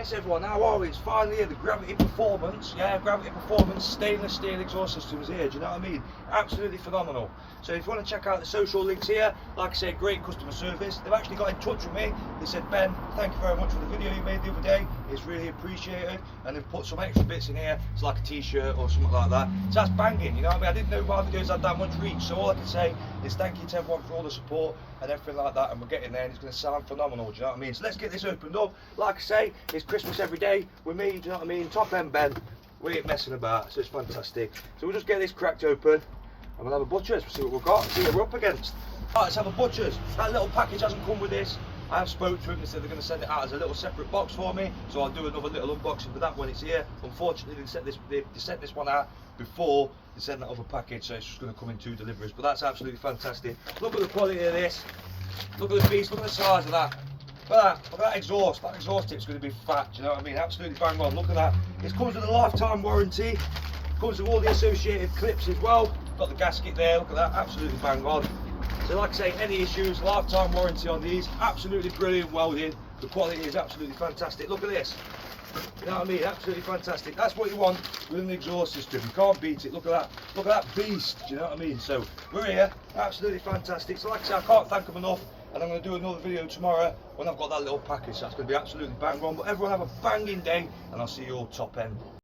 Yes everyone, how are we? It's finally here, the Gravity Performance, Gravity Performance stainless steel exhaust systems here, do you know what I mean? Absolutely phenomenal. So if you want to check out the social links here, like I say, great customer service. They've actually got in touch with me. They said, Ben, thank you very much for the video you made the other day, it's really appreciated, and they've put some extra bits in here, it's like a t-shirt or something like that. So that's banging, you know what I mean? I didn't know my videos had that much reach, so all I can say is thank you to everyone for all the support and everything like that, and we're getting there and it's going to sound phenomenal, do you know what I mean? So let's get this opened up. Like I say, it's Christmas every day with me, do you know what I mean? Top end Ben, we ain't messing about, so it's fantastic. So we'll just get this cracked open and we'll have a butcher's, we'll see what we've got, see what we're up against. Right, let's have a butcher's. That little package hasn't come with this. I have spoke to them, they said they're going to send it out as a little separate box for me, so I'll do another little unboxing for that when it's here. Unfortunately, they sent this one out before they sent that other package, so it's just going to come in 2 deliveries, but that's absolutely fantastic. Look at the quality of this, look at the piece, look at the size of that. Look at that exhaust tip's going to be fat, do you know what I mean? Absolutely bang on, look at that. It comes with a lifetime warranty, comes with all the associated clips as well. Got the gasket there, look at that, absolutely bang on. So like I say, any issues, lifetime warranty on these, absolutely brilliant welding. The quality is absolutely fantastic. Look at this, you know what I mean? Absolutely fantastic. That's what you want with an exhaust system. You can't beat it. Look at that beast, do you know what I mean? So we're here, absolutely fantastic. So like I say, I can't thank them enough. And I'm going to do another video tomorrow when I've got that little package. So that's going to be absolutely bang on. But everyone have a banging day, and I'll see you all top end.